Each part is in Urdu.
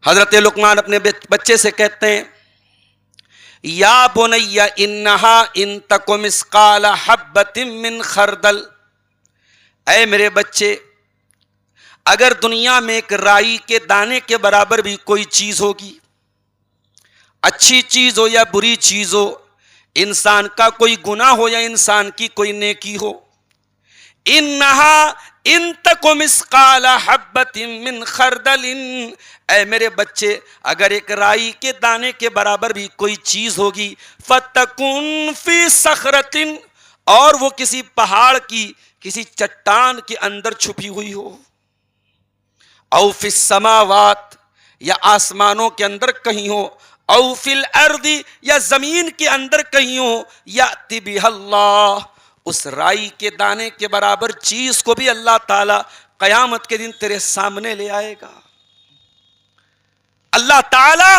حضرت لقمان اپنے بچے سے کہتے ہیں یا بنی انہا ان تک مثقال حبۃ من خردل، اے میرے بچے اگر دنیا میں ایک رائی کے دانے کے برابر بھی کوئی چیز ہوگی، اچھی چیز ہو یا بری چیز ہو، انسان کا کوئی گناہ ہو یا انسان کی کوئی نیکی ہو، انہا ان تک مثقال حبۃ من خردل، اے میرے بچے اگر ایک رائی کے دانے کے برابر بھی کوئی چیز ہوگی، فتکن فی صخرۃ، اور وہ کسی پہاڑ کی کسی چٹان کے اندر چھپی ہوئی ہو، او فی السماوات یا آسمانوں کے اندر کہیں ہو، او فی الارض یا زمین کے اندر کہیں ہو، یأتی بہا اللہ، اس رائی کے دانے کے برابر چیز کو بھی اللہ تعالی قیامت کے دن تیرے سامنے لے آئے گا۔ اللہ تعالی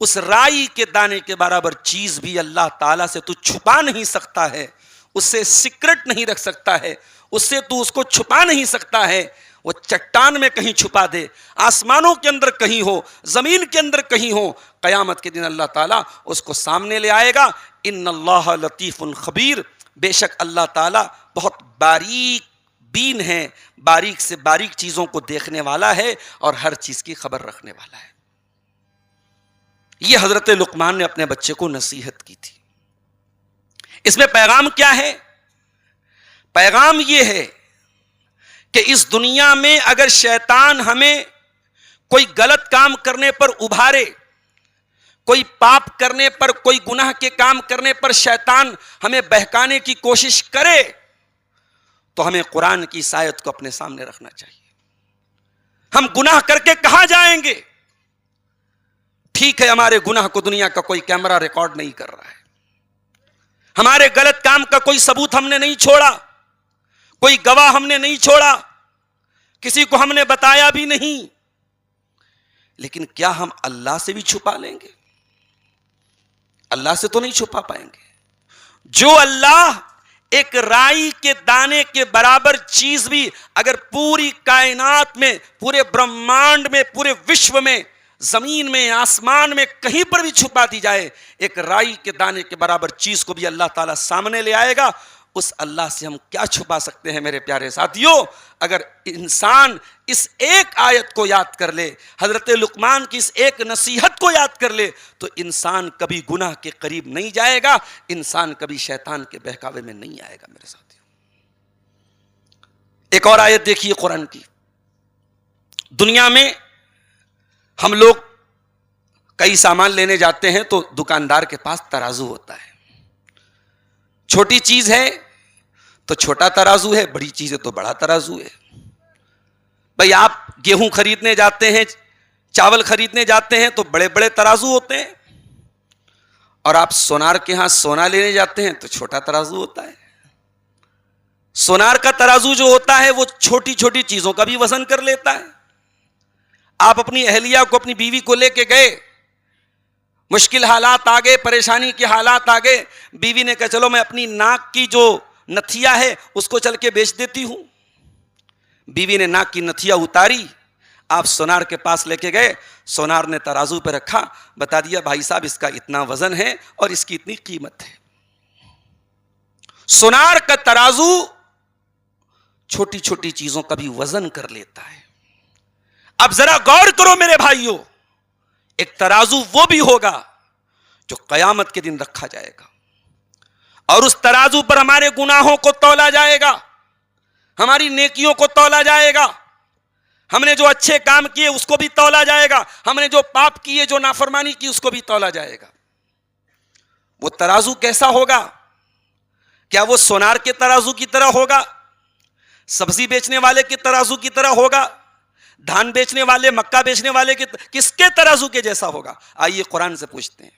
اس رائی کے دانے کے برابر چیز بھی اللہ تعالی سے تو چھپا نہیں سکتا ہے، اس سے سیکرٹ نہیں رکھ سکتا ہے، اس سے تو اس کو چھپا نہیں سکتا ہے۔ وہ چٹان میں کہیں چھپا دے، آسمانوں کے اندر کہیں ہو، زمین کے اندر کہیں ہو، قیامت کے دن اللہ تعالیٰ اس کو سامنے لے آئے گا۔ ان اللہ لطیف خبیر، بے شک اللہ تعالیٰ بہت باریک بین ہے، باریک سے باریک چیزوں کو دیکھنے والا ہے اور ہر چیز کی خبر رکھنے والا ہے۔ یہ حضرت لقمان نے اپنے بچے کو نصیحت کی تھی۔ اس میں پیغام کیا ہے؟ پیغام یہ ہے کہ اس دنیا میں اگر شیطان ہمیں کوئی غلط کام کرنے پر ابھارے، کوئی پاپ کرنے پر، کوئی گناہ کے کام کرنے پر شیطان ہمیں بہکانے کی کوشش کرے، تو ہمیں قرآن کی اس آیت کو اپنے سامنے رکھنا چاہیے۔ ہم گناہ کر کے کہاں جائیں گے؟ ٹھیک ہے ہمارے گناہ کو دنیا کا کوئی کیمرہ ریکارڈ نہیں کر رہا ہے، ہمارے غلط کام کا کوئی ثبوت ہم نے نہیں چھوڑا، کوئی گواہ ہم نے نہیں چھوڑا، کسی کو ہم نے بتایا بھی نہیں، لیکن کیا ہم اللہ سے بھی چھپا لیں گے؟ اللہ سے تو نہیں چھپا پائیں گے۔ جو اللہ ایک رائی کے دانے کے برابر چیز بھی اگر پوری کائنات میں، پورے برہمانڈ میں، پورے وشو میں، زمین میں، آسمان میں کہیں پر بھی چھپا دی جائے، ایک رائی کے دانے کے برابر چیز کو بھی اللہ تعالیٰ سامنے لے آئے گا۔ اس اللہ سے ہم کیا چھپا سکتے ہیں میرے پیارے ساتھیوں؟ اگر انسان اس ایک آیت کو یاد کر لے، حضرت لقمان کی اس ایک نصیحت کو یاد کر لے، تو انسان کبھی گناہ کے قریب نہیں جائے گا، انسان کبھی شیطان کے بہکاوے میں نہیں آئے گا میرے ساتھیوں۔ ایک اور آیت دیکھیے قرآن کی۔ دنیا میں ہم لوگ کئی سامان لینے جاتے ہیں تو دکاندار کے پاس ترازو ہوتا ہے، چھوٹی چیز ہے تو چھوٹا ترازو ہے، بڑی چیز ہے تو بڑا ترازو ہے۔ بھئی آپ گیہوں خریدنے جاتے ہیں، چاول خریدنے جاتے ہیں تو بڑے بڑے ترازو ہوتے ہیں، اور آپ سونار کے ہاں سونا لینے جاتے ہیں تو چھوٹا ترازو ہوتا ہے۔ سونار کا ترازو جو ہوتا ہے وہ چھوٹی چھوٹی چیزوں کا بھی وزن کر لیتا ہے۔ آپ اپنی اہلیہ کو، اپنی بیوی کو لے کے گئے، مشکل حالات آ گئے، پریشانی کے حالات آ گئے، بیوی نے کہا چلو میں اپنی ناک کی جو نتھیا ہے اس کو چل کے بیچ دیتی ہوں۔ بیوی نے ناک کی نتھیا اتاری، آپ سونار کے پاس لے کے گئے، سونار نے ترازو پہ رکھا، بتا دیا بھائی صاحب اس کا اتنا وزن ہے اور اس کی اتنی قیمت ہے۔ سونار کا ترازو چھوٹی چھوٹی چیزوں کا بھی وزن کر لیتا ہے۔ اب ذرا غور کرو میرے بھائیوں، ایک ترازو وہ بھی ہوگا جو قیامت کے دن رکھا جائے گا، اور اس ترازو پر ہمارے گناہوں کو تولا جائے گا، ہماری نیکیوں کو تولا جائے گا، ہم نے جو اچھے کام کیے اس کو بھی تولا جائے گا، ہم نے جو پاپ کیے، جو نافرمانی کی اس کو بھی تولا جائے گا۔ وہ ترازو کیسا ہوگا؟ کیا وہ سونار کے ترازو کی طرح ہوگا؟ سبزی بیچنے والے کے ترازو کی طرح ہوگا؟ دھان بیچنے والے، مکہ بیچنے والے کس کے ترازو کے جیسا ہوگا؟ آئیے قرآن سے پوچھتے ہیں۔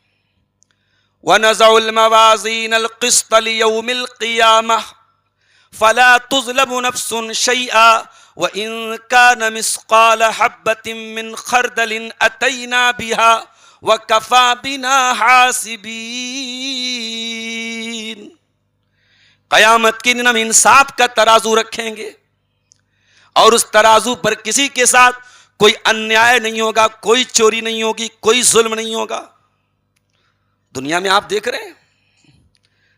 وَنَزَعُ الْمَوَازِينَ الْقِسْطَ لِيَوْمِ الْقِيَامَةِ فَلَا تُظْلَمُ نَفْسٌ شَيْئًا وَإِن كَانَ مِثْقَالَ حَبَّةٍ مِّنْ خَرْدَلٍ أَتَيْنَا بِهَا وَكَفَى بِنَا حَاسِبِينَ۔ قیامت کے دن ہم انصاف کا ترازو رکھیں گے، اور اس ترازو پر کسی کے ساتھ کوئی انیائے نہیں ہوگا، کوئی چوری نہیں ہوگی، کوئی ظلم نہیں ہوگا. دنیا میں آپ دیکھ رہے ہیں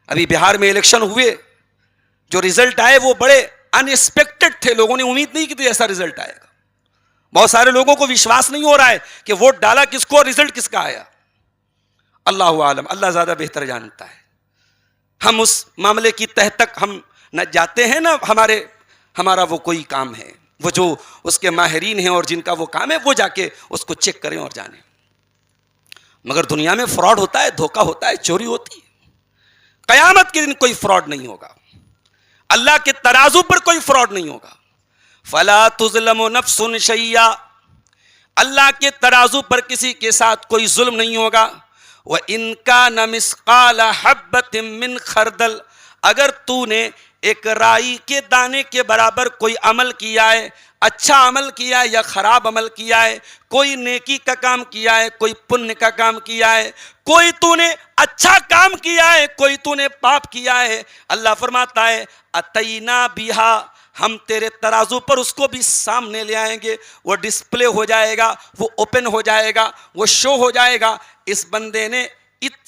ابھی بہار میں الیکشن ہوئے، جو رزلٹ آئے وہ بڑے ان ایکسپیکٹڈ تھے. لوگوں نے امید نہیں کی تھی ایسا رزلٹ آئے گا. بہت سارے لوگوں کو وشواس نہیں ہو رہا ہے کہ ووٹ ڈالا کس کو اور رزلٹ کس کا آیا. اللہ عالم، اللہ زیادہ بہتر جانتا ہے. ہم اس معاملے کی تہ تک ہم نہ جاتے ہیں، نہ ہمارا وہ کوئی کام ہے. وہ جو اس کے ماہرین ہیں اور جن کا وہ کام ہے وہ جا کے اس کو چیک کریں اور جانیں. مگر دنیا میں فراڈ ہوتا ہے، دھوکہ ہوتا ہے، چوری ہوتی ہے. قیامت کے دن کوئی فراڈ نہیں ہوگا. اللہ کے ترازو پر کوئی فراڈ نہیں ہوگا. فلا تظلم نفس شیئا، اللہ کے ترازو پر کسی کے ساتھ کوئی ظلم نہیں ہوگا. وَإِن كَانَ مِثْقَالَ حَبَّةٍ مِّنْ خَرْدَلٍ، اگر تو نے ایک رائی کے دانے کے برابر کوئی عمل کیا ہے، اچھا عمل کیا ہے یا خراب عمل کیا ہے، کوئی نیکی کا کام کیا ہے، کوئی پنیہ کا کام کیا ہے، کوئی تو نے اچھا کام کیا ہے، کوئی تو نے پاپ کیا ہے، اللہ فرماتا ہے اتینا بیہا، ہم تیرے ترازو پر اس کو بھی سامنے لے آئیں گے. وہ ڈسپلے ہو جائے گا، وہ اوپن ہو جائے گا، وہ شو ہو جائے گا. اس بندے نے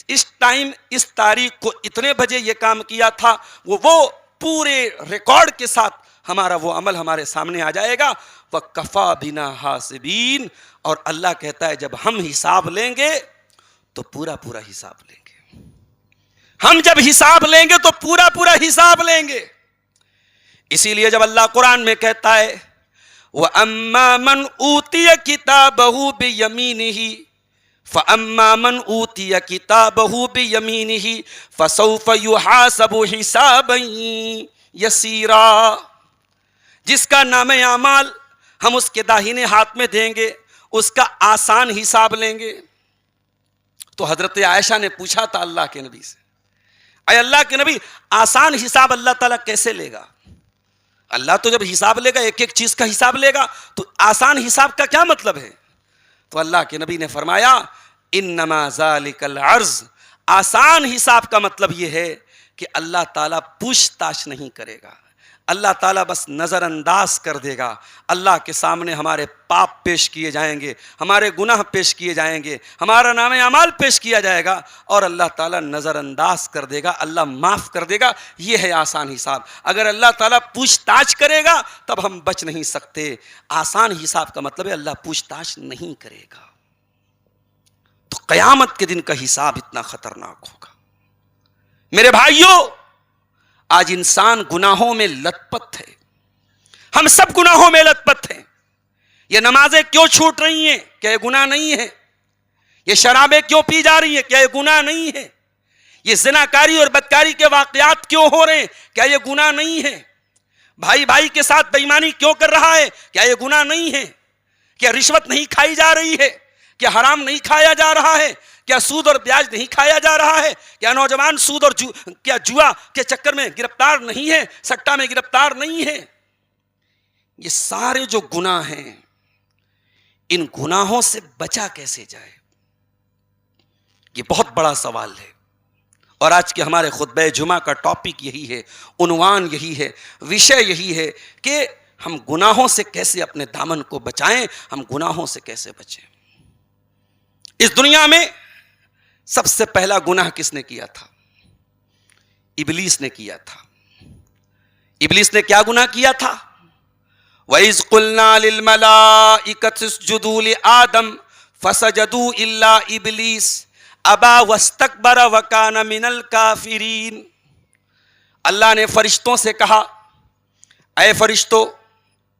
اس ٹائم اس تاریخ کو اتنے بجے یہ کام کیا تھا، وہ پورے ریکارڈ کے ساتھ ہمارا وہ عمل ہمارے سامنے آ جائے گا. وَكَفَى بِنَا حَاسِبِينَ، اور اللہ کہتا ہے جب ہم حساب لیں گے تو پورا پورا حساب لیں گے. ہم جب حساب لیں گے تو پورا پورا حساب لیں گے. اسی لیے جب اللہ قرآن میں کہتا ہے وَأَمَّا مَنْ أُوتِيَ كِتَابَهُ بِيَمِينِهِ فَأَمَّا مَنْ أُوتِيَ كِتَابَهُ بِيَمِينِهِ فَسَوْفَ يُحَاسَبُ حِسَابًا يَسِيرًا، جس کا نام اعمال ہم اس کے داہنے ہاتھ میں دیں گے، اس کا آسان حساب لیں گے. تو حضرت عائشہ نے پوچھا تھا اللہ کے نبی سے، اے اللہ کے نبی آسان حساب اللہ تعالیٰ کیسے لے گا؟ اللہ تو جب حساب لے گا ایک ایک چیز کا حساب لے گا، تو آسان حساب کا کیا مطلب ہے؟ تو اللہ کے نبی نے فرمایا انما ذالک العرض، آسان حساب کا مطلب یہ ہے کہ اللہ تعالیٰ پوچھ تاچھ نہیں کرے گا. اللہ تعالیٰ بس نظر انداز کر دے گا. اللہ کے سامنے ہمارے پاپ پیش کیے جائیں گے، ہمارے گناہ پیش کیے جائیں گے، ہمارا نام اعمال پیش کیا جائے گا، اور اللہ تعالیٰ نظر انداز کر دے گا، اللہ معاف کر دے گا. یہ ہے آسان حساب. اگر اللہ تعالیٰ پوچھ تاچھ کرے گا تب ہم بچ نہیں سکتے. آسان حساب کا مطلب ہے اللہ پوچھ تاچھ نہیں کرے گا. تو قیامت کے دن کا حساب اتنا خطرناک ہوگا. میرے بھائیوں، آج انسان گناہوں میں لت پت ہے. ہم سب گناہوں میں لت پت ہیں. یہ نمازیں کیوں چھوٹ رہی ہیں؟ کیا یہ گناہ نہیں ہے؟ یہ شرابیں کیوں پی جا رہی ہیں؟ کیا یہ گناہ نہیں ہے؟ یہ زناکاری اور بدکاری کے واقعات کیوں ہو رہے ہیں؟ کیا یہ گناہ نہیں ہے؟ بھائی بھائی کے ساتھ بے ایمانی کیوں کر رہا ہے؟ کیا یہ گناہ نہیں ہے؟ کیا رشوت نہیں کھائی جا رہی ہے؟ کیا حرام نہیں کھایا جا رہا ہے؟ کیا سود اور بیاج نہیں کھایا جا رہا ہے؟ کیا نوجوان سود اور کیا جوا کے چکر میں گرفتار نہیں ہے؟ سٹا میں گرفتار نہیں ہے؟ یہ سارے جو گناہ ہیں، ان گناہوں سے بچا کیسے جائے؟ یہ بہت بڑا سوال ہے. اور آج کے ہمارے خطبہ جمعہ کا ٹاپک یہی ہے، عنوان یہی ہے، وشے یہی ہے کہ ہم گناہوں سے کیسے اپنے دامن کو بچائیں، ہم گناہوں سے کیسے بچیں. اس دنیا میں سب سے پہلا گناہ کس نے کیا تھا؟ ابلیس نے کیا تھا. ابلیس نے کیا گناہ کیا تھا؟ وَإِذْ قُلْنَا لِلْمَلَائِكَةِ اسْجُدُوا لِآدَمَ فَسَجَدُوا إِلَّا إِبْلِيسَ أَبَى وَاسْتَكْبَرَ وَكَانَ مِنَ الْكَافِرِينَ. اللہ نے فرشتوں سے کہا اے فرشتوں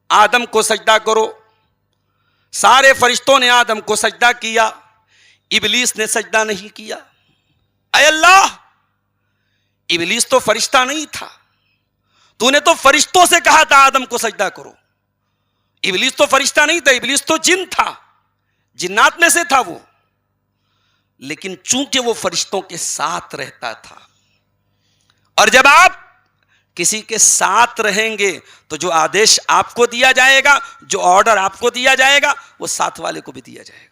آدم کو سجدہ کرو. سارے فرشتوں نے آدم کو سجدہ کیا، ابلیس نے سجدہ نہیں کیا. اے اللہ، ابلیس تو فرشتہ نہیں تھا، تو نے تو فرشتوں سے کہا تھا آدم کو سجدہ کرو. ابلیس تو فرشتہ نہیں تھا، ابلیس تو جن تھا، جنات میں سے تھا وہ. لیکن چونکہ وہ فرشتوں کے ساتھ رہتا تھا، اور جب آپ کسی کے ساتھ رہیں گے تو جو آدیش آپ کو دیا جائے گا، جو آرڈر آپ کو دیا جائے گا، وہ ساتھ والے کو بھی دیا جائے گا.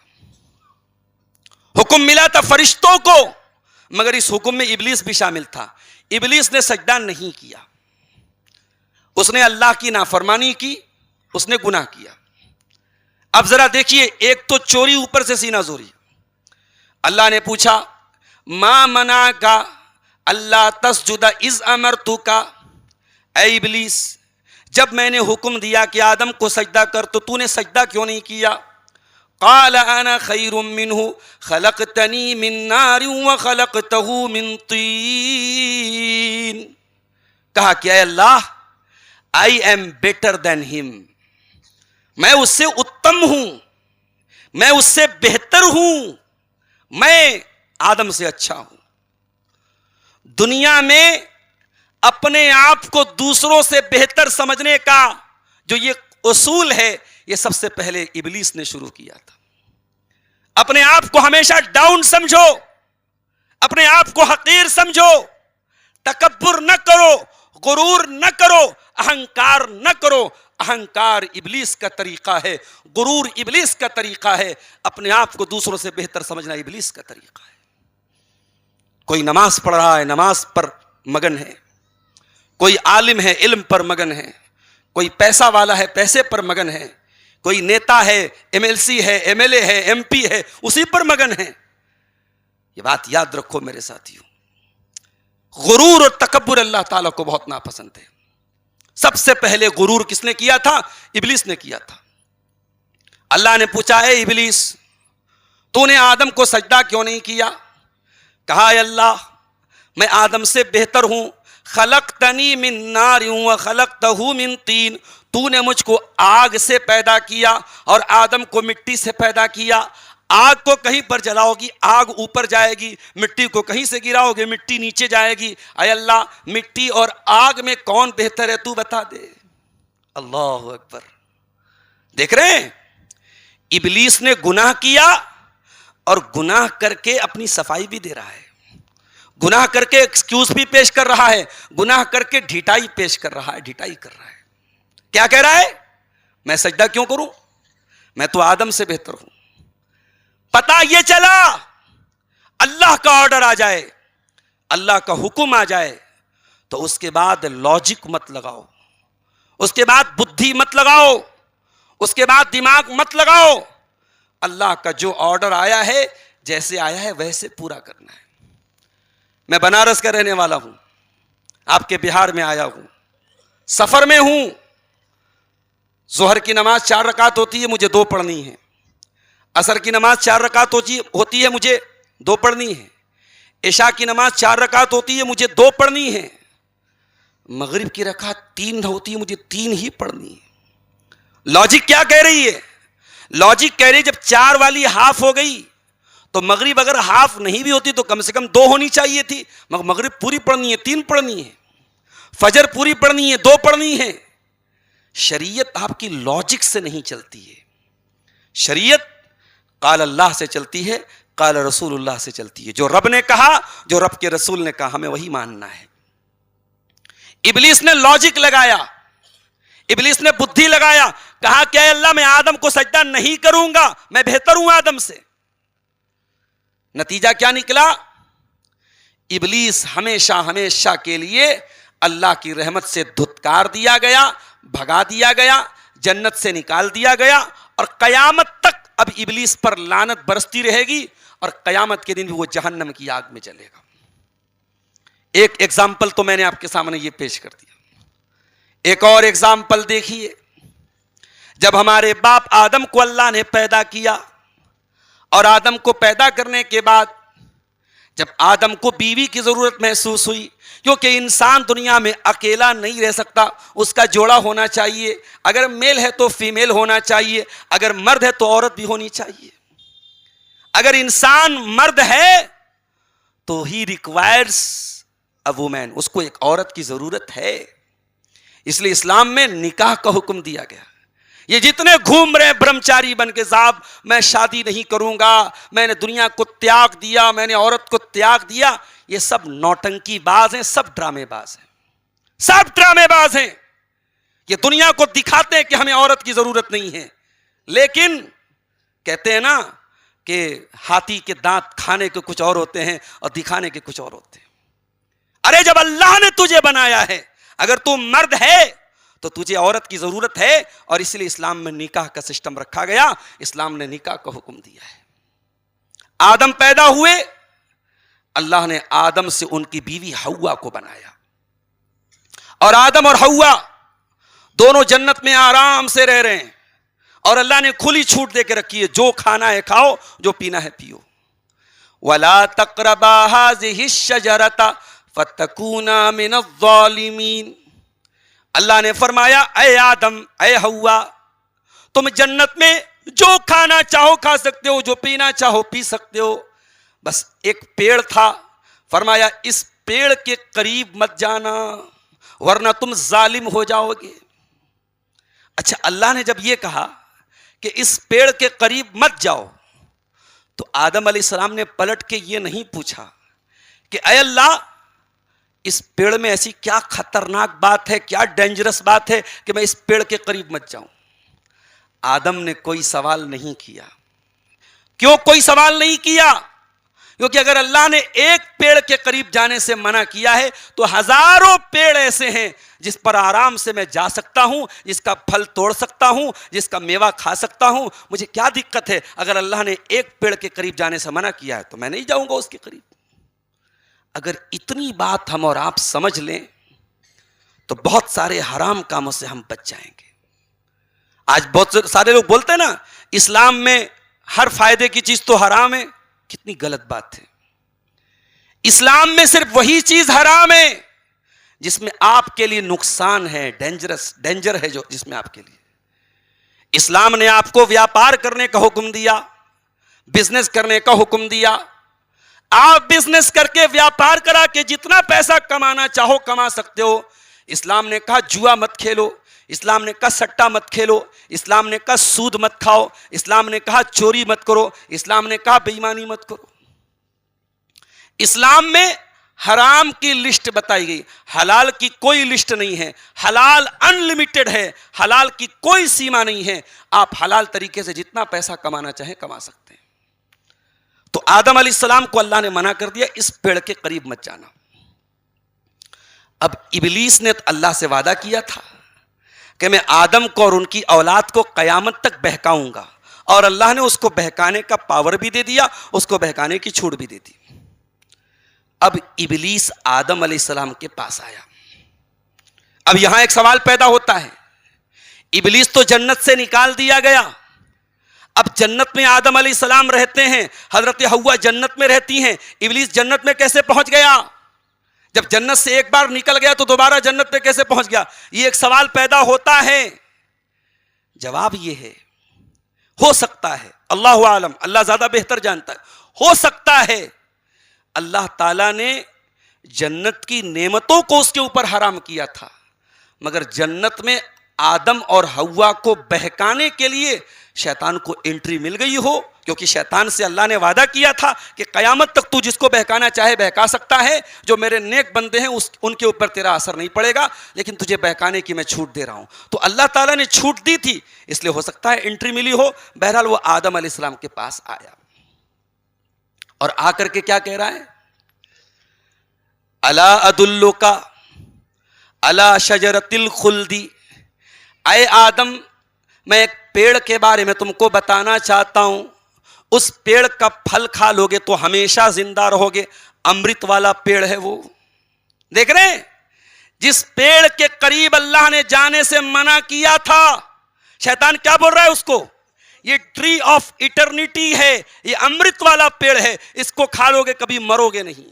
حکم ملا تھا فرشتوں کو، مگر اس حکم میں ابلیس بھی شامل تھا. ابلیس نے سجدہ نہیں کیا، اس نے اللہ کی نافرمانی کی، اس نے گناہ کیا. اب ذرا دیکھیے، ایک تو چوری اوپر سے سینہ زوری. اللہ نے پوچھا ما منعک اللہ تسجد اذ امرتک، اے ابلیس جب میں نے حکم دیا کہ آدم کو سجدہ کر تو نے سجدہ کیوں نہیں کیا؟ قال انا خیر منہ خلقتنی من نار وخلقتہ من طین. کہا کہ اے اللہ I am better than him، میں اس سے اتم ہوں، میں اس سے بہتر ہوں، میں آدم سے اچھا ہوں. دنیا میں اپنے آپ کو دوسروں سے بہتر سمجھنے کا جو یہ اصول ہے، یہ سب سے پہلے ابلیس نے شروع کیا تھا. اپنے آپ کو ہمیشہ ڈاؤن سمجھو، اپنے آپ کو حقیر سمجھو، تکبر نہ کرو، غرور نہ کرو، اہنکار نہ کرو. اہنکار ابلیس کا طریقہ ہے، غرور ابلیس کا طریقہ ہے، اپنے آپ کو دوسروں سے بہتر سمجھنا ابلیس کا طریقہ ہے. کوئی نماز پڑھ رہا ہے، نماز پر مگن ہے، کوئی عالم ہے، علم پر مگن ہے، کوئی پیسہ والا ہے، پیسے پر مگن ہے، کوئی نیتا ہے، ایم ایل سی ہے، ایم ایل اے ہے، ایم پی ہے، اسی پر مگن ہے. یہ بات یاد رکھو میرے ساتھیوں، غرور اور تکبر اللہ تعالیٰ کو بہت ناپسند ہے. سب سے پہلے غرور کس نے کیا تھا؟ ابلیس نے کیا تھا. اللہ نے پوچھا اے ابلیس تو نے آدم کو سجدہ کیوں نہیں کیا؟ کہا اے اللہ میں آدم سے بہتر ہوں، خلقتنی من نار وخلقتہ من طین، تو نے مجھ کو آگ سے پیدا کیا اور آدم کو مٹی سے پیدا کیا. آگ کو کہیں پر جلاؤ گی آگ اوپر جائے گی، مٹی کو کہیں سے گراؤ گے مٹی نیچے جائے گی. اے اللہ مٹی اور آگ میں کون بہتر ہے تو بتا دے. اللہ اکبر. دیکھ رہے ہیں ابلیس نے گناہ کیا اور گناہ کر کے اپنی صفائی بھی دے رہا ہے، گناہ کر کے ایکسکیوز بھی پیش کر رہا ہے، گناہ کر کے ڈھیٹائی پیش کر رہا ہے، ڈھیٹائی کر رہا ہے. کیا کہہ رہا ہے؟ میں سجدہ کیوں کروں، میں تو آدم سے بہتر ہوں. پتا یہ چلا اللہ کا آرڈر آ جائے، اللہ کا حکم آ جائے تو اس کے بعد لاجک مت لگاؤ، اس کے بعد بدھی مت لگاؤ، اس کے بعد دماغ مت لگاؤ. اللہ کا جو آرڈر آیا ہے جیسے آیا ہے ویسے پورا کرنا ہے. میں بنارس کا رہنے والا ہوں، آپ کے بہار میں آیا ہوں، سفر میں ہوں. ظہر کی نماز 4 رکعت ہوتی ہے، مجھے 2 پڑھنی ہے. عصر کی نماز 4 رکعت ہوتی ہے، مجھے 2 پڑھنی ہے. عشاء کی نماز 4 رکعت ہوتی ہے، مجھے 2 پڑھنی ہے. مغرب کی رکعت 3 ہوتی ہے، مجھے 3 ہی پڑھنی ہے. لاجک کیا کہہ رہی ہے؟ لاجک کہہ رہی ہے جب 4 والی ہاف ہو گئی تو مغرب اگر ہاف نہیں بھی ہوتی تو کم سے کم 2 ہونی چاہیے تھی. مغرب پوری پڑھنی ہے، 3 پڑھنی ہے. فجر پوری پڑھنی ہے، 2 پڑھنی ہے. شریعت آپ کی لاجک سے نہیں چلتی ہے، شریعت قال اللہ سے چلتی ہے، قال رسول اللہ سے چلتی ہے. جو رب نے کہا، جو رب کے رسول نے کہا، ہمیں وہی ماننا ہے. ابلیس نے لاجک لگایا، ابلیس نے بدھی لگایا، کہا کہ اے اللہ میں آدم کو سجدہ نہیں کروں گا، میں بہتر ہوں آدم سے. نتیجہ کیا نکلا؟ ابلیس ہمیشہ ہمیشہ کے لیے اللہ کی رحمت سے دھتکار دیا گیا، بھگا دیا گیا، جنت سے نکال دیا گیا، اور قیامت تک اب ابلیس پر لعنت برستی رہے گی، اور قیامت کے دن بھی وہ جہنم کی آگ میں جلے گا. ایک ایگزامپل تو میں نے آپ کے سامنے یہ پیش کر دیا. ایک اور ایگزامپل دیکھیے. جب ہمارے باپ آدم کو اللہ نے پیدا کیا، اور آدم کو پیدا کرنے کے بعد جب آدم کو بیوی کی ضرورت محسوس ہوئی، کیونکہ انسان دنیا میں اکیلا نہیں رہ سکتا، اس کا جوڑا ہونا چاہیے. اگر میل ہے تو فیمیل ہونا چاہیے، اگر مرد ہے تو عورت بھی ہونی چاہیے. اگر انسان مرد ہے تو ہی ریکوائرز اے وومین، اس کو ایک عورت کی ضرورت ہے. اس لیے اسلام میں نکاح کا حکم دیا گیا. یہ جتنے گھوم رہے برہمچاری بن کے، صاحب میں شادی نہیں کروں گا، میں نے دنیا کو تیاگ دیا، میں نے عورت کو تیاگ دیا، یہ سب نوٹنکی باز ہیں، سب ڈرامے باز ہیں، سب ڈرامے باز ہیں. یہ دنیا کو دکھاتے ہیں کہ ہمیں عورت کی ضرورت نہیں ہے، لیکن کہتے ہیں نا کہ ہاتھی کے دانت کھانے کے کچھ اور ہوتے ہیں اور دکھانے کے کچھ اور ہوتے ہیں. ارے جب اللہ نے تجھے بنایا ہے، اگر تو مرد ہے تو تجھے عورت کی ضرورت ہے، اور اس لیے اسلام میں نکاح کا سسٹم رکھا گیا، اسلام نے نکاح کا حکم دیا ہے۔ آدم پیدا ہوئے، اللہ نے آدم سے ان کی بیوی حوا کو بنایا، اور آدم اور حوا دونوں جنت میں آرام سے رہ رہے ہیں، اور اللہ نے کھلی چھوٹ دے کے رکھی ہے، جو کھانا ہے کھاؤ، جو پینا ہے پیو۔ وَلَا تَقْرَبَا هَٰذِهِ الشَّجَرَةَ فَتَكُونَا مِنَ الظَّالِمِينَ۔ اللہ نے فرمایا اے آدم، اے حوا، تم جنت میں جو کھانا چاہو کھا سکتے ہو، جو پینا چاہو پی سکتے ہو، بس ایک پیڑ تھا، فرمایا اس پیڑ کے قریب مت جانا ورنہ تم ظالم ہو جاؤ گے۔ اچھا، اللہ نے جب یہ کہا کہ اس پیڑ کے قریب مت جاؤ، تو آدم علیہ السلام نے پلٹ کے یہ نہیں پوچھا کہ اے اللہ، اس پیڑ میں ایسی کیا خطرناک بات ہے، کیا ڈینجرس بات ہے کہ میں اس پیڑ کے قریب مت جاؤں۔ آدم نے کوئی سوال نہیں کیا۔ کیوں کوئی سوال نہیں کیا؟ کیونکہ اگر اللہ نے ایک پیڑ کے قریب جانے سے منع کیا ہے تو ہزاروں پیڑ ایسے ہیں جس پر آرام سے میں جا سکتا ہوں، جس کا پھل توڑ سکتا ہوں، جس کا میوہ کھا سکتا ہوں۔ مجھے کیا دقت ہے؟ اگر اللہ نے ایک پیڑ کے قریب جانے سے منع کیا ہے تو میں نہیں جاؤں گا اس کے قریب۔ اگر اتنی بات ہم اور آپ سمجھ لیں تو بہت سارے حرام کاموں سے ہم بچ جائیں گے۔ آج بہت سارے لوگ بولتے ہیں نا، اسلام میں ہر فائدے کی چیز تو حرام ہے۔ کتنی غلط بات ہے۔ اسلام میں صرف وہی چیز حرام ہے جس میں آپ کے لیے نقصان ہے، ڈینجر ہے، جو جس میں آپ کے لیے۔ اسلام نے آپ کو ویاپار کرنے کا حکم دیا، بزنس کرنے کا حکم دیا۔ آپ بزنس کر کے، ویاپار کرا کے جتنا پیسہ کمانا چاہو کما سکتے ہو۔ اسلام نے کہا جوا مت کھیلو، اسلام نے کہا سٹا مت کھیلو، اسلام نے کہا سود مت کھاؤ، اسلام نے کہا چوری مت کرو، اسلام نے کہا بے ایمانی مت کرو۔ اسلام میں حرام کی لسٹ بتائی گئی، حلال کی کوئی لسٹ نہیں ہے۔ حلال ان لمیٹڈ ہے، حلال کی کوئی سیما نہیں ہے۔ آپ حلال طریقے سے جتنا پیسہ کمانا چاہیں کما سکتے ہیں۔ تو آدم علیہ السلام کو اللہ نے منع کر دیا اس پیڑ کے قریب مت جانا۔ اب ابلیس نے اللہ سے وعدہ کیا تھا کہ میں آدم کو اور ان کی اولاد کو قیامت تک بہکاؤں گا، اور اللہ نے اس کو بہکانے کا پاور بھی دے دیا، اس کو بہکانے کی چھوٹ بھی دے دی۔ اب ابلیس آدم علیہ السلام کے پاس آیا۔ اب یہاں ایک سوال پیدا ہوتا ہے، ابلیس تو جنت سے نکال دیا گیا، اب جنت میں آدم علیہ السلام رہتے ہیں، حضرت حوا جنت میں رہتی ہیں، ابلیس جنت میں کیسے پہنچ گیا؟ جب جنت سے ایک بار نکل گیا تو دوبارہ جنت میں کیسے پہنچ گیا؟ یہ ایک سوال پیدا ہوتا ہے۔ جواب یہ ہے، ہو سکتا ہے، اللہ عالم، اللہ زیادہ بہتر جانتا ہے، ہو سکتا ہے اللہ تعالیٰ نے جنت کی نعمتوں کو اس کے اوپر حرام کیا تھا، مگر جنت میں آدم اور حوا کو بہکانے کے لیے شیطان کو انٹری مل گئی ہو، کیونکہ شیطان سے اللہ نے وعدہ کیا تھا کہ قیامت تک تو جس کو بہکانا چاہے بہکا سکتا ہے، جو میرے نیک بندے ہیں ان کے اوپر تیرا اثر نہیں پڑے گا، لیکن تجھے بہکانے کی میں چھوٹ دے رہا ہوں۔ تو اللہ تعالیٰ نے چھوٹ دی تھی، اس لیے ہو سکتا ہے انٹری ملی ہو۔ بہرحال وہ آدم علیہ السلام کے پاس آیا، اور آ کر کے کیا کہہ رہا ہے؟ الا ادلک علی شجرۃ الخلد، اے آدم، میں ایک پیڑ کے بارے میں تم کو بتانا چاہتا ہوں، اس پیڑ کا پھل کھا لوگے تو ہمیشہ زندہ رہو گے۔ امرت والا پیڑ ہے وہ، دیکھ رہے ہیں؟ جس پیڑ کے قریب اللہ نے جانے سے منع کیا تھا، شیطان کیا بول رہا ہے اس کو؟ یہ ٹری آف ایٹرنیٹی ہے، یہ امرت والا پیڑ ہے، اس کو کھا لو گے کبھی مرو گے نہیں۔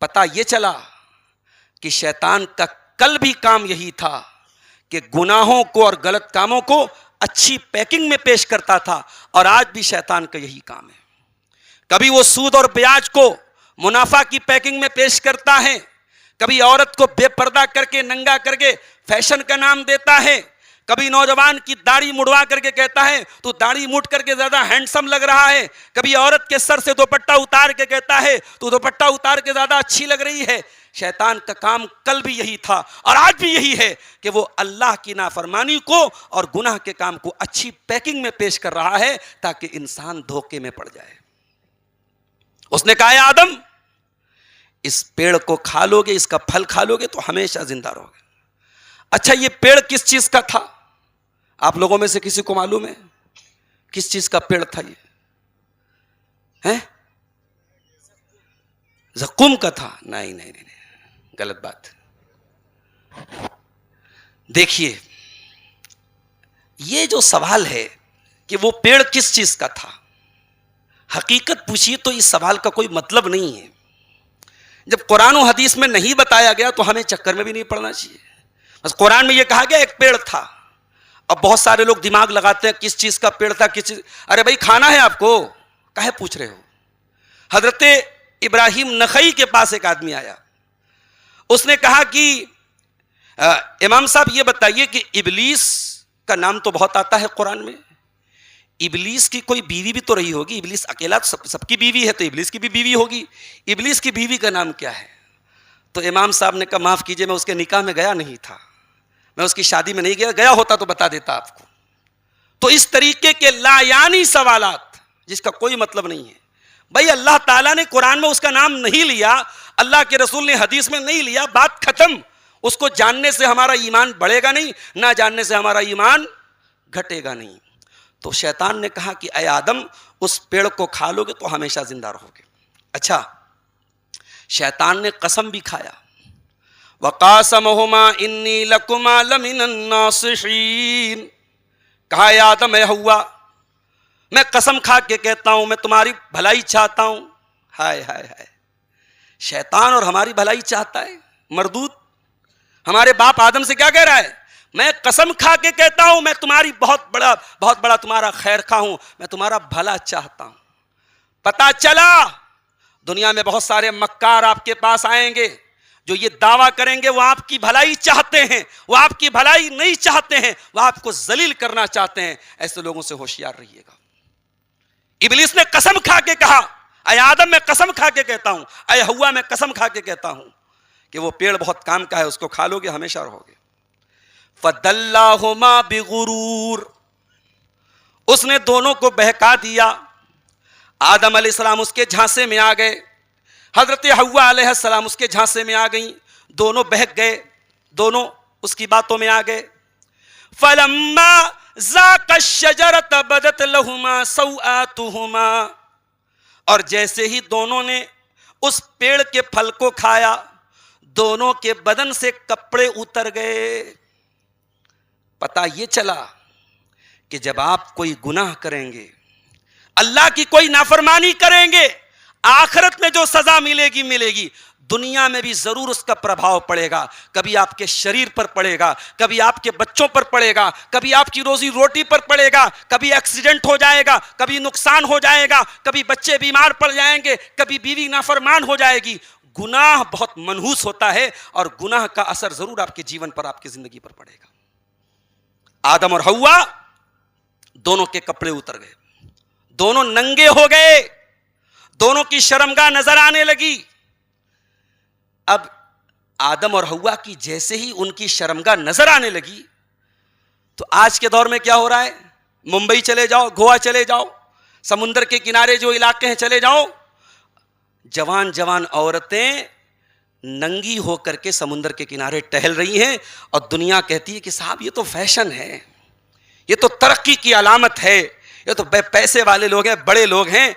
پتہ یہ چلا کہ شیطان کا کل بھی کام یہی تھا کہ گناہوں کو اور غلط کاموں کو اچھی پیکنگ میں پیش کرتا تھا، اور آج بھی شیطان کا یہی کام ہے۔ کبھی وہ سود اور بیاج کو منافع کی پیکنگ میں پیش کرتا ہے، کبھی عورت کو بے پردہ کر کے ننگا کر کے فیشن کا نام دیتا ہے، کبھی نوجوان کی داڑھی مڑوا کر کے کہتا ہے تو داڑھی مٹ کر کے زیادہ ہینڈسم لگ رہا ہے، کبھی عورت کے سر سے دوپٹہ اتار کے کہتا ہے تو دوپٹہ اتار کے زیادہ اچھی لگ رہی ہے۔ شیطان کا کام کل بھی یہی تھا اور آج بھی یہی ہے کہ وہ اللہ کی نافرمانی کو اور گناہ کے کام کو اچھی پیکنگ میں پیش کر رہا ہے تاکہ انسان دھوکے میں پڑ جائے۔ اس نے کہا، آدم، اس پیڑ کو کھا لو گے، اس کا پھل کھا لو گے تو ہمیشہ زندہ رہو گے۔ اچھا یہ پیڑ کس چیز کا تھا؟ آپ لوگوں میں سے کسی کو معلوم ہے کس چیز کا پیڑ تھا یہ؟ زقوم کا تھا؟ نہیں نہیں نہیں، غلط بات۔ دیکھیے یہ جو سوال ہے کہ وہ پیڑ کس چیز کا تھا، حقیقت پوچھیے تو اس سوال کا کوئی مطلب نہیں ہے۔ جب قرآن و حدیث میں نہیں بتایا گیا تو ہمیں چکر میں بھی نہیں پڑنا چاہیے۔ بس قرآن میں یہ کہا گیا ایک پیڑ تھا۔ اب بہت سارے لوگ دماغ لگاتے ہیں کس چیز کا پیڑ تھا، کس چیز، ارے بھائی کھانا ہے آپ کو، کہے پوچھ رہے ہو؟ حضرت ابراہیم نخعی کے پاس ایک آدمی آیا، اس نے کہا کہ امام صاحب یہ بتائیے کہ ابلیس کا نام تو بہت آتا ہے قرآن میں، ابلیس کی کوئی بیوی بھی تو رہی ہوگی، ابلیس اکیلا سب کی بیوی ہے تو ابلیس کی بھی بیوی ہوگی، ابلیس کی بیوی کا نام کیا ہے؟ تو امام صاحب نے کہا معاف کیجئے میں اس کے نکاح میں گیا نہیں تھا، میں اس کی شادی میں نہیں گیا ہوتا تو بتا دیتا آپ کو۔ تو اس طریقے کے لا یعنی سوالات جس کا کوئی مطلب نہیں ہے، بھائی اللہ تعالیٰ نے قرآن میں اس کا نام نہیں لیا، اللہ کے رسول نے حدیث میں نہیں لیا، بات ختم۔ اس کو جاننے سے ہمارا ایمان بڑھے گا نہیں، نہ جاننے سے ہمارا ایمان گھٹے گا نہیں۔ تو شیطان نے کہا کہ اے آدم اس پیڑ کو کھا لو گے تو ہمیشہ زندہ رہو گے۔ اچھا شیطان نے قسم بھی کھایا، وَقَاسَمَهُمَا إِنِّي لَكُمَا لَمِنَ النَّاصِحِينَ، کہا اے آدم اے ہوا میں قسم کھا کے کہتا ہوں میں تمہاری بھلائی چاہتا ہوں۔ ہائے ہائے ہائے، شیطان اور ہماری بھلائی چاہتا ہے؟ مردود ہمارے باپ آدم سے کیا کہہ رہا ہے؟ میں قسم کھا کے کہتا ہوں میں تمہاری بہت بڑا تمہارا خیر خواہ ہوں، میں تمہارا بھلا چاہتا ہوں۔ پتا چلا دنیا میں بہت سارے مکار آپ کے پاس آئیں گے جو یہ دعویٰ کریں گے وہ آپ کی بھلائی چاہتے ہیں، وہ آپ کی بھلائی نہیں چاہتے ہیں، وہ آپ کو ذلیل کرنا چاہتے ہیں۔ ایسے لوگوں سے ہوشیار رہیے گا۔ ابلیس نے قسم کھا کے کہا اے آدم میں قسم کھا کے کہتا ہوں، اے ہوا میں قسم کھا کے کہتا ہوں کہ وہ پیڑ بہت کام کا ہے، اس کو کھا لو گے ہمیشہ رہو گے۔ فَدَلَّاهُمَا بِغُرُورٍ، اس نے دونوں کو بہکا دیا۔ آدم علیہ السلام اس کے جھانسے میں آ گئے، حضرت حوا علیہ السلام اس کے جھانسے میں آ گئیں، دونوں بہک گئے، دونوں اس کی باتوں میں آ گئے۔ فَلَمَّا ذَاقَ الشَّجَرَةَ بَدَتْ لَهُمَا سَوْآتُهُمَا، اور جیسے ہی دونوں نے اس پیڑ کے پھل کو کھایا دونوں کے بدن سے کپڑے اتر گئے۔ پتہ یہ چلا کہ جب آپ کوئی گناہ کریں گے، اللہ کی کوئی نافرمانی کریں گے، آخرت میں جو سزا ملے گی، دنیا میں بھی ضرور اس کا پربھاؤ پڑے گا۔ کبھی آپ کے شریر پر پڑے گا، کبھی آپ کے بچوں پر پڑے گا، کبھی آپ کی روزی روٹی پر پڑے گا، کبھی ایکسیڈنٹ ہو جائے گا، کبھی نقصان ہو جائے گا، کبھی بچے بیمار پڑ جائیں گے، کبھی بیوی نافرمان ہو جائے گی۔ گناہ بہت منحوس ہوتا ہے اور گناہ کا اثر ضرور آپ کے جیون پر، آپ کی زندگی پر پڑے گا۔ آدم اور حوا دونوں کے کپڑے اتر گئے، دونوں ننگے ہو گئے، دونوں کی شرمگاہ نظر آنے لگی۔ اب آدم اور حوا کی جیسے ہی ان کی شرمگاہ نظر آنے لگی تو آج کے دور میں کیا ہو رہا ہے؟ ممبئی چلے جاؤ، گوا چلے جاؤ، سمندر کے کنارے جو علاقے ہیں چلے جاؤ، جوان جوان عورتیں ننگی ہو کر کے سمندر کے کنارے ٹہل رہی ہیں اور دنیا کہتی ہے کہ صاحب یہ تو فیشن ہے، یہ تو ترقی کی علامت ہے، یہ تو پیسے والے لوگ ہیں، بڑے لوگ ہیں،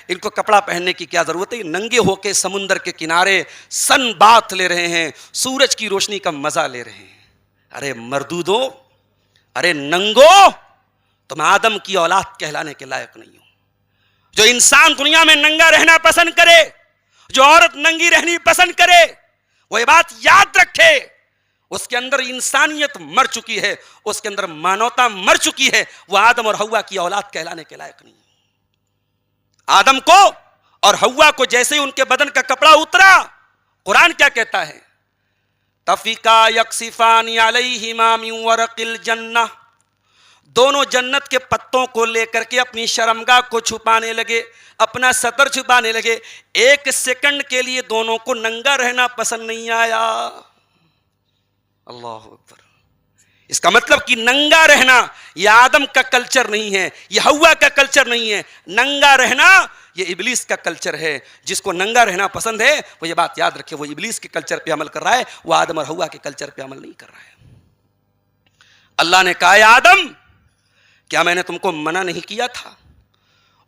ان کو کپڑا پہننے کی کیا ضرورت ہے؟ یہ ننگے ہو کے سمندر کے کنارے سن بات لے رہے ہیں، سورج کی روشنی کا مزہ لے رہے ہیں۔ ارے مردودو، ارے ننگو، تم آدم کی اولاد کہلانے کے لائق نہیں ہو۔ جو انسان دنیا میں ننگا رہنا پسند کرے، جو عورت ننگی رہنی پسند کرے، وہ یہ بات یاد رکھے اس کے اندر انسانیت مر چکی ہے، اس کے اندر مانوتا مر چکی ہے، وہ آدم اور حوا کی اولاد کہلانے کے لائق نہیں۔ آدم کو اور حوا کو جیسے ہی ان کے بدن کا کپڑا اترا، قرآن کیا کہتا ہے؟ تفیقا یکسفان علیہما من ورق الجنہ، دونوں جنت کے پتوں کو لے کر کے اپنی شرمگاہ کو چھپانے لگے، اپنا ستر چھپانے لگے۔ ایک سیکنڈ کے لیے دونوں کو ننگا رہنا پسند نہیں آیا۔ اللہ اکبر۔ اس کا مطلب کہ ننگا رہنا یہ آدم کا کلچر نہیں ہے، یہ حوا کا کلچر نہیں ہے۔ ننگا رہنا یہ ابلیس کا کلچر ہے۔ جس کو ننگا رہنا پسند ہے وہ یہ بات یاد رکھے، وہ ابلیس کے کلچر پہ عمل کر رہا ہے، وہ آدم اور حوا کے کلچر پہ عمل نہیں کر رہا ہے۔ اللہ نے کہا اے آدم کیا میں نے تم کو منع نہیں کیا تھا؟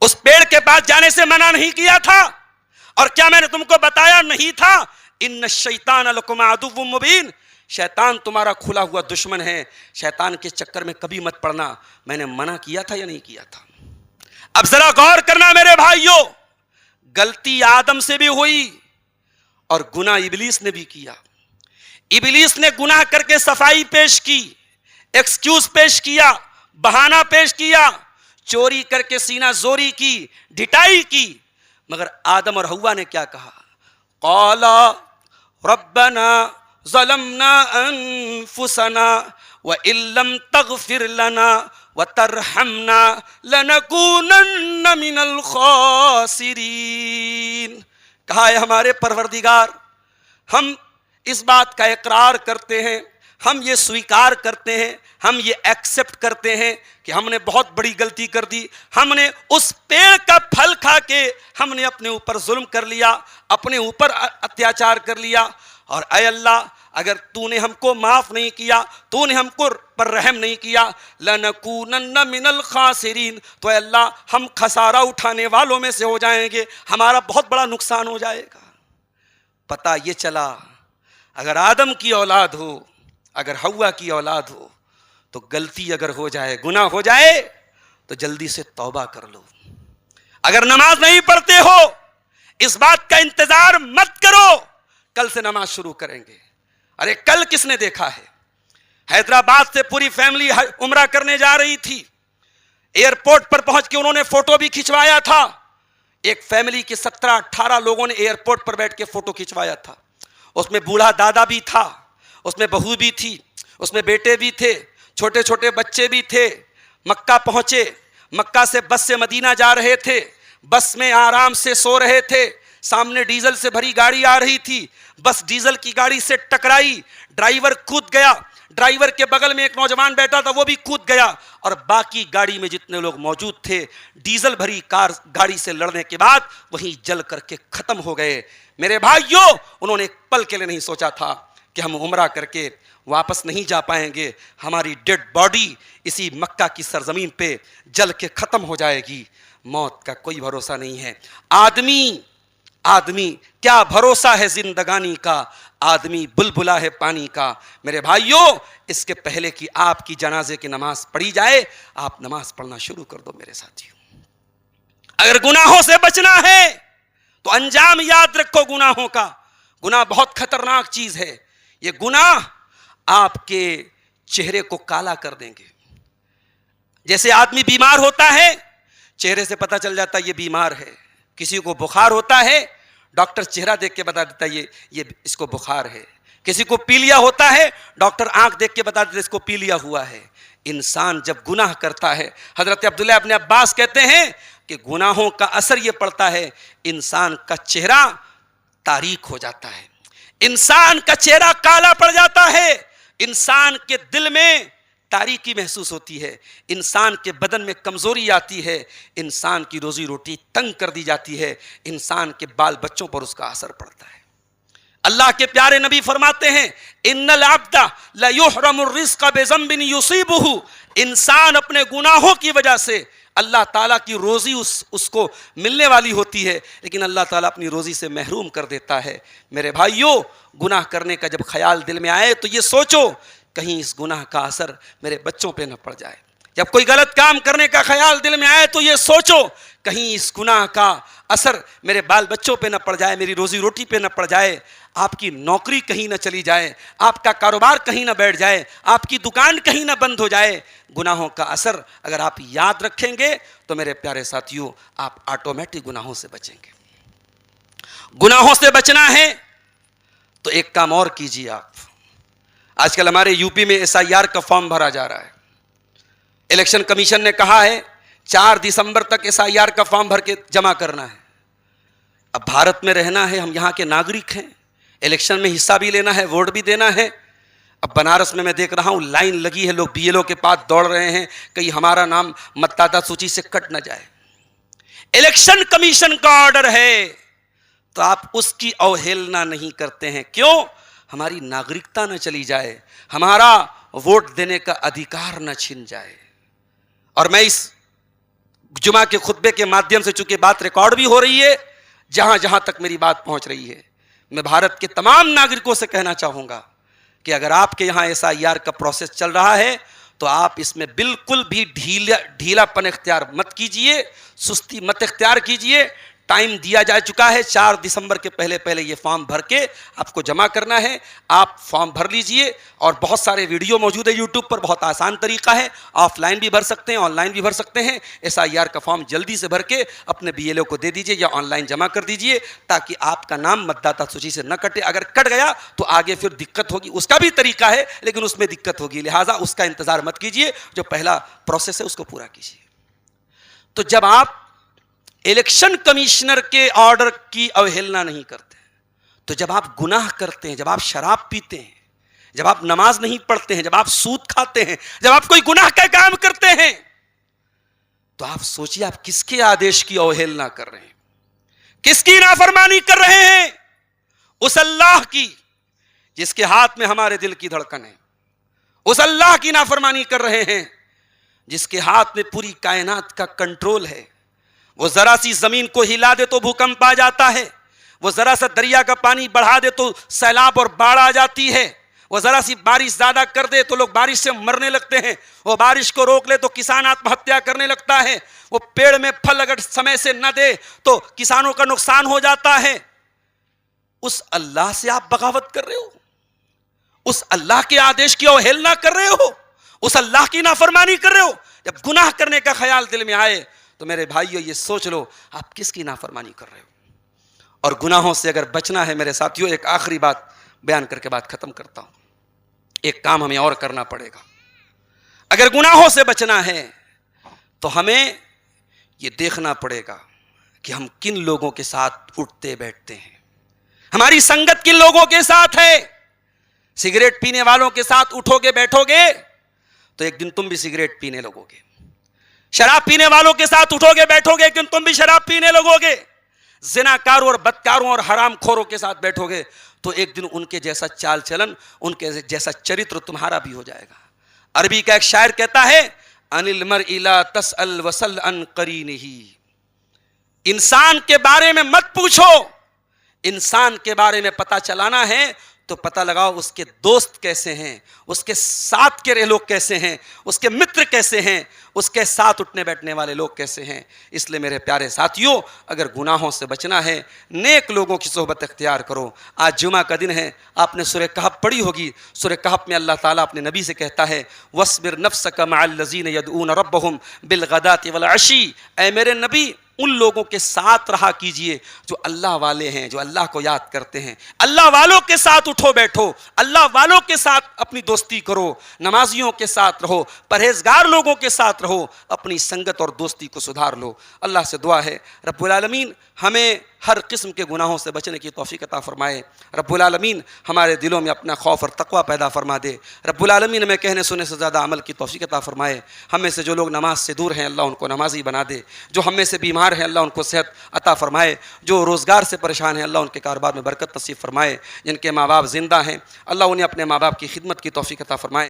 اس پیڑ کے پاس جانے سے منع نہیں کیا تھا؟ اور کیا میں نے تم کو بتایا نہیں تھا ان الشیطان لکم عدو مبین، شیطان تمہارا کھلا ہوا دشمن ہے، شیطان کے چکر میں کبھی مت پڑنا؟ میں نے منع کیا تھا یا نہیں کیا تھا؟ اب ذرا غور کرنا میرے بھائیوں، غلطی آدم سے بھی ہوئی اور گناہ ابلیس نے بھی کیا۔ ابلیس نے گناہ کر کے صفائی پیش کی، ایکسکیوز پیش کیا، بہانہ پیش کیا، چوری کر کے سینہ زوری کی، ڈھٹائی کی، مگر آدم اور حوا نے کیا کہا؟ قالا ربنا ظلمنا انفسنا وان لم تغفر لنا وترحمنا لنکونن من الخاسرین۔ کہا ہے ہمارے پروردگار ہم اس بات کا اقرار کرتے ہیں، ہم یہ سویکار کرتے ہیں، ہم یہ ایکسپٹ کرتے ہیں کہ ہم نے بہت بڑی غلطی کر دی، ہم نے اس پیڑ کا پھل کھا کے ہم نے اپنے اوپر ظلم کر لیا، اپنے اوپر اتیاچار کر لیا، اور اے اللہ اگر تو نے ہم کو معاف نہیں کیا، تو نے ہم کو پر رحم نہیں کیا، لَنَكُونَنَّ مِنَ الْخَاسِرِينَ، تو اے اللہ ہم خسارہ اٹھانے والوں میں سے ہو جائیں گے، ہمارا بہت بڑا نقصان ہو جائے گا۔ پتہ یہ چلا اگر آدم کی اولاد ہو، اگر حوا کی اولاد ہو، تو غلطی اگر ہو جائے، گناہ ہو جائے تو جلدی سے توبہ کر لو۔ اگر نماز نہیں پڑھتے ہو اس بات کا انتظار مت کرو کل سے نماز شروع کریں گے۔ ارے کل کس نے دیکھا ہے؟ حیدرآباد سے پوری فیملی عمرہ کرنے جا رہی تھی، ایئرپورٹ پر پہنچ کے انہوں نے فوٹو بھی کھنچوایا تھا۔ ایک فیملی کے 17-18 لوگوں نے ایئرپورٹ پر بیٹھ کے فوٹو کھنچوایا تھا۔ اس میں بوڑھا دادا بھی تھا، اس میں بہو بھی تھی، اس میں بیٹے بھی تھے، چھوٹے چھوٹے بچے بھی تھے۔ مکہ پہنچے، مکہ سے بس سے مدینہ جا رہے تھے، بس میں آرام سے سو رہے تھے، سامنے ڈیزل سے بھری گاڑی آ رہی تھی، بس ڈیزل کی گاڑی سے ٹکرائی، ڈرائیور کود گیا، ڈرائیور کے بغل میں ایک نوجوان بیٹھا تھا وہ بھی کود گیا، اور باقی گاڑی میں جتنے لوگ موجود تھے ڈیزل بھری کار گاڑی سے لڑنے کے بعد وہیں جل کر کے ختم ہو گئے۔ میرے بھائیوں انہوں نے ایک پل کے لیے نہیں سوچا تھا کہ ہم عمرہ کر کے واپس نہیں جا پائیں گے، ہماری ڈیڈ باڈی اسی مکہ کی سرزمین پہ جل کے ختم ہو جائے گی۔ موت کا کوئی بھروسہ نہیں ہے۔ آدمی کیا بھروسہ ہے زندگانی کا، آدمی بلبلا ہے پانی کا۔ میرے بھائیوں اس کے پہلے کہ آپ کی جنازے کی نماز پڑھی جائے آپ نماز پڑھنا شروع کر دو میرے ساتھیوں۔ اگر گناہوں سے بچنا ہے تو انجام یاد رکھو گناہوں کا۔ گناہ بہت خطرناک چیز ہے، یہ گناہ آپ کے چہرے کو کالا کر دیں گے۔ جیسے آدمی بیمار ہوتا ہے چہرے سے پتہ چل جاتا ہے یہ بیمار ہے، کسی کو بخار ہوتا ہے ڈاکٹر چہرہ دیکھ کے بتا دیتا ہے یہ اس کو بخار ہے، کسی کو پیلیا ہوتا ہے ڈاکٹر آنکھ دیکھ کے بتا دیتا ہے اس کو پیلیا ہوا ہے۔ انسان جب گناہ کرتا ہے، حضرت عبداللہ ابن عباس کہتے ہیں کہ گناہوں کا اثر یہ پڑتا ہے انسان کا چہرہ تاریک ہو جاتا ہے، انسان کا چہرہ کالا پڑ جاتا ہے، انسان کے دل میں تاریکی محسوس ہوتی ہے، انسان کے بدن میں کمزوری آتی ہے، انسان کی روزی روٹی تنگ کر دی جاتی ہے، انسان کے بال بچوں پر اس کا اثر پڑتا ہے۔ اللہ کے پیارے نبی فرماتے ہیں ان العبد لا يحرم الرزق بذنب يصيبه، انسان اپنے گناہوں کی وجہ سے اللہ تعالیٰ کی روزی اس کو ملنے والی ہوتی ہے لیکن اللہ تعالیٰ اپنی روزی سے محروم کر دیتا ہے۔ میرے بھائیوں گناہ کرنے کا جب خیال دل میں آئے تو یہ سوچو کہیں اس گناہ کا اثر میرے بچوں پہ نہ پڑ جائے۔ جب کوئی غلط کام کرنے کا خیال دل میں آئے تو یہ سوچو کہیں اس گناہ کا اثر میرے بال بچوں پہ نہ پڑ جائے، میری روزی روٹی پہ نہ پڑ جائے، آپ کی نوکری کہیں نہ چلی جائے، آپ کا کاروبار کہیں نہ بیٹھ جائے، آپ کی دکان کہیں نہ بند ہو جائے۔ گناہوں کا اثر اگر آپ یاد رکھیں گے تو میرے پیارے ساتھیوں آپ آٹومیٹک گناہوں سے بچیں گے۔ گناہوں سے بچنا ہے تو ایک کام اور کیجیے آپ۔ آج کل ہمارے یو پی میں SIR کا فارم بھرا جا رہا ہے، الیکشن کمیشن نے کہا ہے 4 دسمبر تک SIR کا فارم بھر کے جمع کرنا ہے۔ اب بھارت میں رہنا ہے، ہم یہاں کے ناگرک ہیں، الیکشن میں حصہ بھی لینا ہے، ووٹ بھی دینا ہے۔ اب بنارس میں دیکھ رہا ہوں لائن لگی ہے، لوگ BLO کے پاس دوڑ رہے ہیں کہیں ہمارا نام متدادہ سوچی سے کٹ نہ جائے۔ الیکشن کمیشن کا آرڈر ہے تو آپ اس کی اوہیلنا نہیں کرتے ہیں، کیوں؟ ہماری ناگرکتا نہ چلی جائے، ہمارا ووٹ دینے کا ادھیکار نہ چھن جائے. اور میں اس جمعہ کے خطبے کے مادھیم سے چونکہ بات ریکارڈ بھی ہو رہی ہے، جہاں جہاں تک میری بات پہنچ رہی ہے، میں بھارت کے تمام ناگرکوں سے کہنا چاہوں گا کہ اگر آپ کے یہاں SIR کا پروسیس چل رہا ہے تو آپ اس میں بالکل بھی ڈھیلا پن اختیار مت کیجئے، سستی مت اختیار کیجئے. ٹائم دیا جا چکا ہے، 4 دسمبر کے پہلے یہ فارم بھر کے آپ کو جمع کرنا ہے. آپ فارم بھر لیجئے، اور بہت سارے ویڈیو موجود ہے یوٹیوب پر، بہت آسان طریقہ ہے، آف لائن بھی بھر سکتے ہیں، آن لائن بھی بھر سکتے ہیں. SIR کا فارم جلدی سے بھر کے اپنے BLO کو دے دیجئے یا آن لائن جمع کر دیجئے، تاکہ آپ کا نام متداتا سوچی سے نہ کٹے. اگر کٹ گیا تو آگے پھر دقت ہوگی. اس کا بھی طریقہ ہے لیکن اس میں دقت ہوگی، لہٰذا اس کا انتظار مت کیجئے، جو پہلا پروسیس ہے اس کو پورا کیجئے. تو جب آپ الیکشن کمشنر کے آرڈر کی اوہیلنا نہیں کرتے، تو جب آپ گناہ کرتے ہیں، جب آپ شراب پیتے ہیں، جب آپ نماز نہیں پڑھتے ہیں، جب آپ سود کھاتے ہیں، جب آپ کوئی گناہ کا کام کرتے ہیں، تو آپ سوچیے آپ کس کے آدیش کی اوہیلنا کر رہے ہیں، کس کی نافرمانی کر رہے ہیں؟ اس اللہ کی جس کے ہاتھ میں ہمارے دل کی دھڑکن ہے. اس اللہ کی نافرمانی کر رہے ہیں جس کے ہاتھ میں پوری کائنات کا کنٹرول ہے. وہ ذرا سی زمین کو ہلا دے تو بھوکمپ آ جاتا ہے، وہ ذرا سا دریا کا پانی بڑھا دے تو سیلاب اور باڑھ آ جاتی ہے، وہ ذرا سی بارش زیادہ کر دے تو لوگ بارش سے مرنے لگتے ہیں، وہ بارش کو روک لے تو کسان آتم ہتیا کرنے لگتا ہے، وہ پیڑ میں پھل اگر سمے سے نہ دے تو کسانوں کا نقصان ہو جاتا ہے. اس اللہ سے آپ بغاوت کر رہے ہو، اس اللہ کے آدیش کی اوہیلنا کر رہے ہو، اس اللہ کی نافرمانی کر رہے ہو. جب گناہ کرنے کا خیال دل میں آئے تو میرے بھائیو یہ سوچ لو آپ کس کی نافرمانی کر رہے ہو. اور گناہوں سے اگر بچنا ہے میرے ساتھیو، ایک آخری بات بیان کر کے بات ختم کرتا ہوں. ایک کام ہمیں اور کرنا پڑے گا. اگر گناہوں سے بچنا ہے تو ہمیں یہ دیکھنا پڑے گا کہ ہم کن لوگوں کے ساتھ اٹھتے بیٹھتے ہیں، ہماری سنگت کن لوگوں کے ساتھ ہے. سگریٹ پینے والوں کے ساتھ اٹھو گے بیٹھو گے تو ایک دن تم بھی سگریٹ پینے لگو گے. شراب پینے والوں کے ساتھ اٹھو گے بیٹھو گے کہ تم بھی شراب پینے لگو گے. زنا کاروں اور بدکاروں اور حرام خوروں کے ساتھ بیٹھو گے تو ایک دن ان کے جیسا چال چلن، ان کے جیسا چرتر تمہارا بھی ہو جائے گا. عربی کا ایک شاعر کہتا ہے ان المرء لا تسأل وسل عن قرینہ، انسان کے بارے میں مت پوچھو، انسان کے بارے میں پتہ چلانا ہے تو پتہ لگاؤ اس کے دوست کیسے ہیں، اس کے ساتھ کے رہ لوگ کیسے ہیں، اس کے متر کیسے ہیں، اس کے ساتھ اٹھنے بیٹھنے والے لوگ کیسے ہیں. اس لیے میرے پیارے ساتھیوں، اگر گناہوں سے بچنا ہے نیک لوگوں کی صحبت اختیار کرو. آج جمعہ کا دن ہے، آپ نے سورہ کہف پڑھی ہوگی. سورہ کہف میں اللہ تعالیٰ اپنے نبی سے کہتا ہے وَاصْبِرْ نَفْسَكَ مَعَ الَّذِينَ يَدْعُونَ رَبَّهُمْ بِالْغَدَاةِ وَالْعَشِيِّ. اے میرے نبی ان لوگوں کے ساتھ رہا کیجئے جو اللہ والے ہیں، جو اللہ کو یاد کرتے ہیں. اللہ والوں کے ساتھ اٹھو بیٹھو، اللہ والوں کے ساتھ اپنی دوستی کرو، نمازیوں کے ساتھ رہو، پرہیزگار لوگوں کے ساتھ رہو، اپنی سنگت اور دوستی کو سدھار لو. اللہ سے دعا ہے رب العالمین ہمیں ہر قسم کے گناہوں سے بچنے کی توفیق عطا فرمائے. رب العالمین ہمارے دلوں میں اپنا خوف اور تقوی پیدا فرما دے. رب العالمین ہمیں کہنے سننے سے زیادہ عمل کی توفیق عطا فرمائے. ہم میں سے جو لوگ نماز سے دور ہیں اللہ ان کو نمازی بنا دے، جو ہم میں سے بیمار ہیں اللہ ان کو صحت عطا فرمائے، جو روزگار سے پریشان ہیں اللہ ان کے کاروبار میں برکت نصیب فرمائے. جن کے ماں باپ زندہ ہیں اللہ انہیں اپنے ماں باپ کی خدمت کی توفیق عطا فرمائے.